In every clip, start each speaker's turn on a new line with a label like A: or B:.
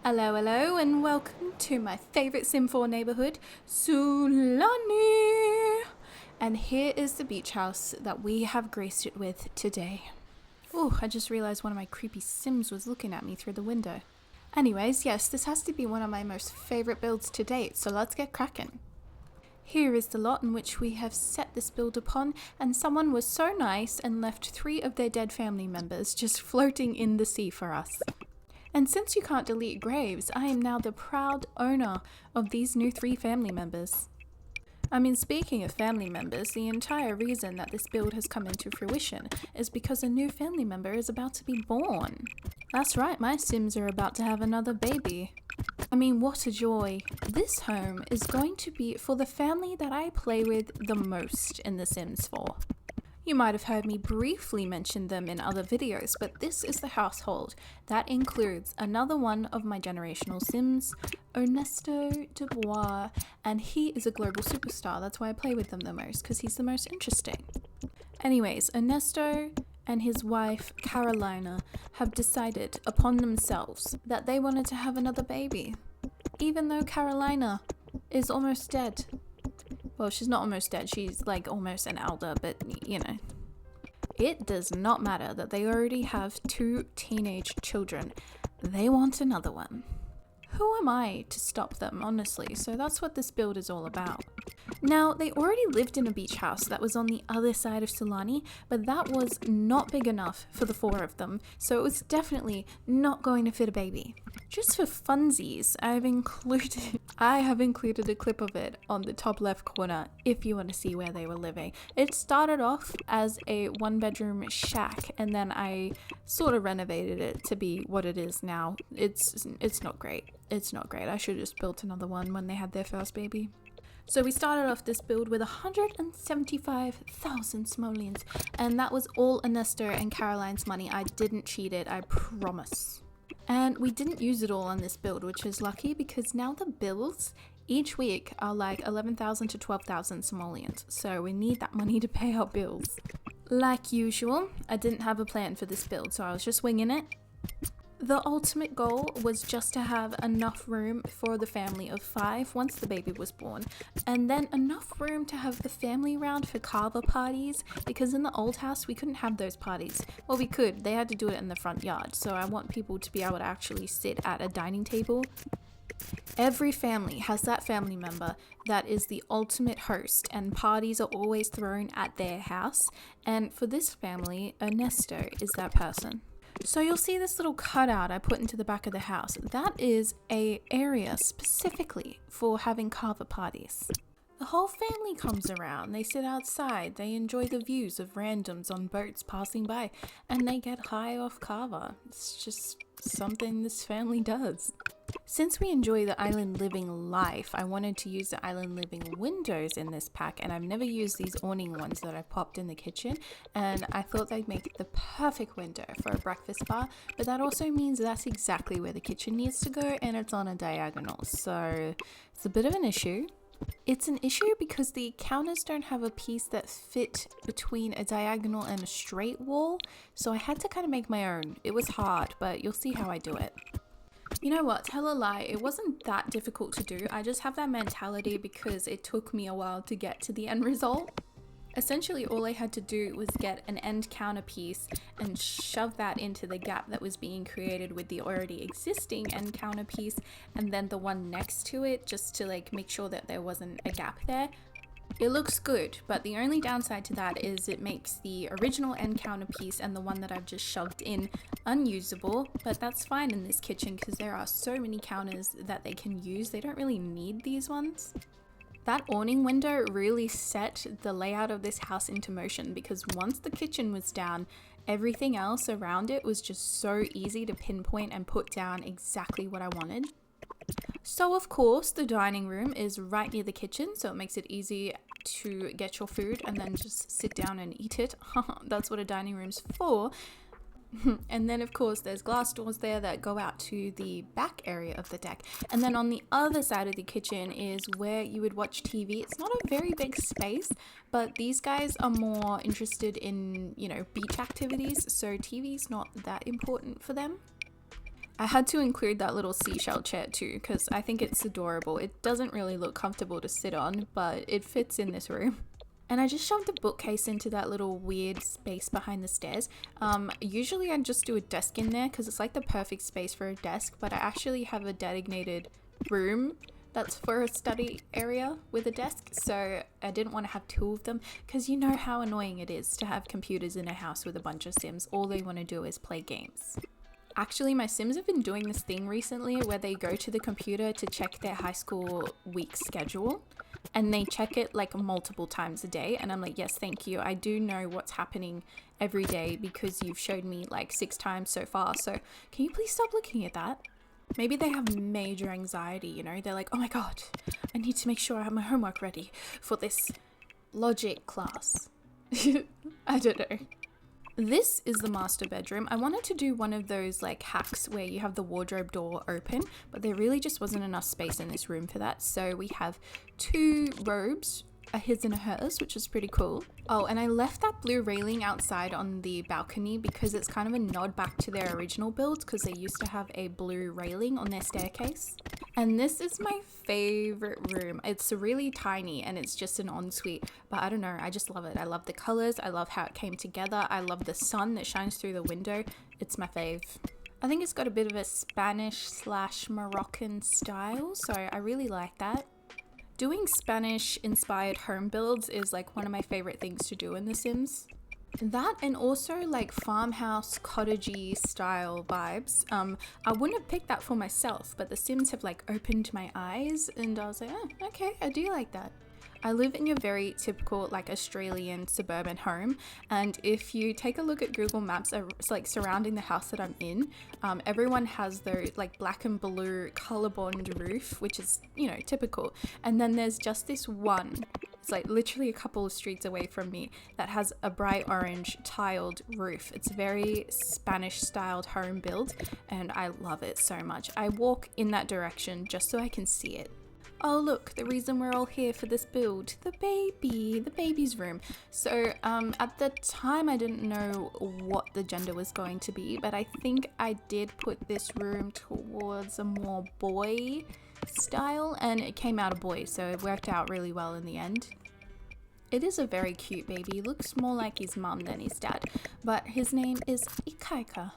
A: Hello, hello, and welcome to my favorite Sim 4 neighborhood, Sulani. And here is the beach house that we have graced it with today. Oh, I just realized one of my creepy Sims was looking at me through the window. Anyways, yes, this has to be one of my most favorite builds to date, so let's get cracking. Here is the lot in which we have set this build upon, and someone was so nice and left 3 of their dead family members just floating in the sea for us. And since you can't delete graves, I am now the proud owner of these new 3 family members. I mean, speaking of family members, the entire reason that this build has come into fruition is because a new family member is about to be born. That's right, my Sims are about to have another baby. I mean, what a joy. This home is going to be for the family that I play with the most in The Sims 4. You might have heard me briefly mention them in other videos, but this is the household. That includes another one of my generational Sims, Ernesto Dubois, and he is a global superstar. That's why I play with them the most, because he's the most interesting. Anyways, Ernesto and his wife, Carolina, have decided upon themselves that they wanted to have another baby, even though Carolina is almost dead. Well, she's not almost dead, she's like almost an elder, but you know. It does not matter that they already have 2 teenage children. They want another one. Who am I to stop them, honestly? So that's what this build is all about. Now, they already lived in a beach house that was on the other side of Sulani, but that was not big enough for the 4 of them, so it was definitely not going to fit a baby. Just for funsies, I have included a clip of it on the top left corner if you want to see where they were living. It started off as a 1-bedroom shack, and then I sort of renovated it to be what it is now. It's not great. It's not great. I should have just built another one when they had their first baby. So we started off this build with 175,000 simoleons, and that was all Ernesto and Caroline's money. I didn't cheat it, I promise. And we didn't use it all on this build, which is lucky because now the bills each week are like 11,000 to 12,000 simoleons. So we need that money to pay our bills. Like usual, I didn't have a plan for this build, so I was just winging it. The ultimate goal was just to have enough room for the family of 5 once the baby was born, and then enough room to have the family round for kava parties, because in the old house we couldn't have those parties. Well, we could, they had to do it in the front yard, so I want people to be able to actually sit at a dining table. Every family has that family member that is the ultimate host, and parties are always thrown at their house, and for this family, Ernesto is that person. So you'll see this little cutout I put into the back of the house. That is an area specifically for having kava parties. The whole family comes around, they sit outside, they enjoy the views of randoms on boats passing by, and they get high off kava. It's just something this family does. Since we enjoy the island living life, I wanted to use the island living windows in this pack, and I've never used these awning ones that I've popped in the kitchen, and I thought they'd make the perfect window for a breakfast bar, but that also means that's exactly where the kitchen needs to go, and it's on a diagonal, so it's a bit of an issue. It's an issue because the counters don't have a piece that fit between a diagonal and a straight wall, so I had to kind of make my own. It was hard, but you'll see how I do it. You know what, tell a lie, it wasn't that difficult to do. I just have that mentality because it took me a while to get to the end result. Essentially, all I had to do was get an end counter piece and shove that into the gap that was being created with the already existing end counter piece, and then the one next to it, just to like make sure that there wasn't a gap there. It looks good, but the only downside to that is it makes the original end counter piece and the one that I've just shoved in unusable, but that's fine in this kitchen because there are so many counters that they can use. They don't really need these ones. That awning window really set the layout of this house into motion because once the kitchen was down, everything else around it was just so easy to pinpoint and put down exactly what I wanted. So of course the dining room is right near the kitchen, so it makes it easy to get your food and then just sit down and eat it. That's what a dining room's for. And then of course there's glass doors there that go out to the back area of the deck, and then on the other side of the kitchen is where you would watch TV. It's not a very big space, but these guys are more interested in, you know, beach activities, so TV's not that important for them. I had to include that little seashell chair too because I think it's adorable. It doesn't really look comfortable to sit on, but it fits in this room. And I just shoved a bookcase into that little weird space behind the stairs. Usually I just do a desk in there because it's like the perfect space for a desk, but I actually have a designated room that's for a study area with a desk, so I didn't want to have two of them because you know how annoying it is to have computers in a house with a bunch of Sims. All they want to do is play games. Actually, my Sims have been doing this thing recently where they go to the computer to check their high school week schedule, and they check it like multiple times a day, and I'm like, yes, thank you. I do know what's happening every day because you've showed me like 6 times so far, so can you please stop looking at that? Maybe they have major anxiety, you know? They're like, oh my god, I need to make sure I have my homework ready for this logic class. I don't know. This is the master bedroom. I wanted to do one of those like hacks where you have the wardrobe door open, but there really just wasn't enough space in this room for that. So we have 2 robes, a his and a hers, which is pretty cool. Oh, and I left that blue railing outside on the balcony because it's kind of a nod back to their original build because they used to have a blue railing on their staircase. And this is my favorite room. It's really tiny and it's just an ensuite, but I don't know, I just love it. I love the colors. I love how it came together. I love the sun that shines through the window. It's my fave. I think it's got a bit of a Spanish/Moroccan style, so I really like that. Doing Spanish-inspired home builds is like one of my favorite things to do in The Sims. That and also like farmhouse, cottagey style vibes. I wouldn't have picked that for myself, but The Sims have like opened my eyes and I was like, oh, okay, I do like that. I live in your very typical like Australian suburban home, and if you take a look at Google Maps, it's like surrounding the house that I'm in, everyone has their like black and blue colorbond roof, which is, you know, typical. And then there's just this one, it's like literally a couple of streets away from me, that has a bright orange tiled roof. It's a very Spanish styled home build and I love it so much. I walk in that direction just so I can see it. Oh look, the reason we're all here for this build, the baby's room. So at the time I didn't know what the gender was going to be, but I think I did put this room towards a more boy style and it came out a boy, so it worked out really well in the end. It is a very cute baby, looks more like his mum than his dad, but his name is Ikaika.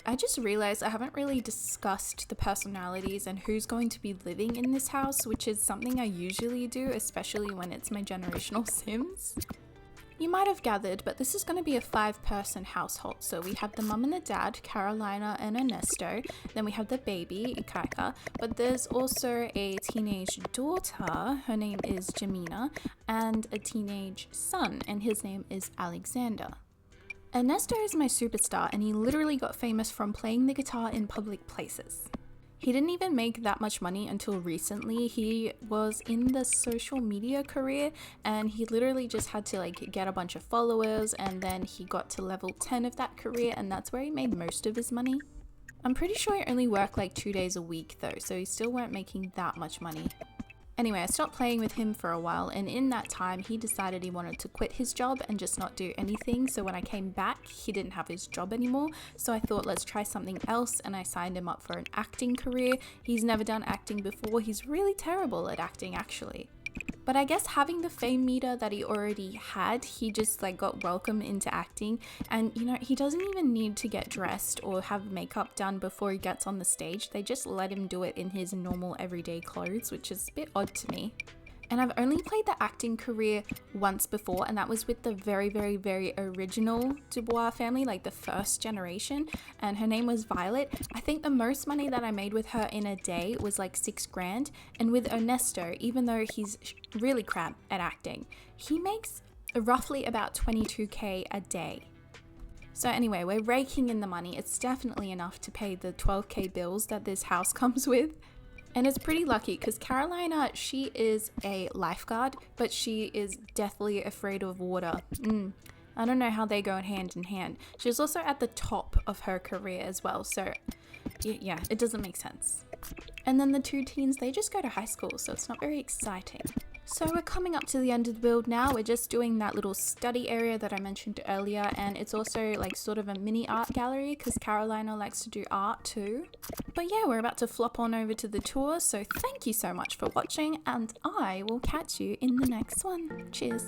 A: I just realized I haven't really discussed the personalities and who's going to be living in this house, which is something I usually do, especially when it's my generational Sims. You might have gathered, but this is going to be a 5-person household. So we have the mum and the dad, Carolina and Ernesto. Then we have the baby, Ikaika, but there's also a teenage daughter, her name is Jamina, and a teenage son, and his name is Alexander. Ernesto is my superstar and he literally got famous from playing the guitar in public places. He didn't even make that much money until recently. He was in the social media career and he literally just had to like get a bunch of followers, and then he got to level 10 of that career and that's where he made most of his money. I'm pretty sure he only worked like 2 days a week though, so he still weren't making that much money. Anyway, I stopped playing with him for a while, and in that time he decided he wanted to quit his job and just not do anything. So when I came back, he didn't have his job anymore. So I thought, let's try something else, and I signed him up for an acting career. He's never done acting before. He's really terrible at acting, actually. But I guess having the fame meter that he already had, he just like got welcomed into acting. And you know, he doesn't even need to get dressed or have makeup done before he gets on the stage. They just let him do it in his normal everyday clothes, which is a bit odd to me. And I've only played the acting career once before, and that was with the very, very, very original Dubois family, like the first generation, and her name was Violet. I think the most money that I made with her in a day was like 6 grand, and with Ernesto, even though he's really crap at acting, he makes roughly about 22k a day. So anyway, we're raking in the money. It's definitely enough to pay the 12k bills that this house comes with. And it's pretty lucky because Carolina, she is a lifeguard, but she is deathly afraid of water. I don't know how they go hand in hand. She's also at the top of her career as well, so yeah, it doesn't make sense. And then the 2 teens, they just go to high school, so it's not very exciting. So we're coming up to the end of the build now. We're just doing that little study area that I mentioned earlier, and it's also like sort of a mini art gallery because Carolina likes to do art too. But yeah, we're about to flop on over to the tour, so thank you so much for watching, and I will catch you in the next one. Cheers.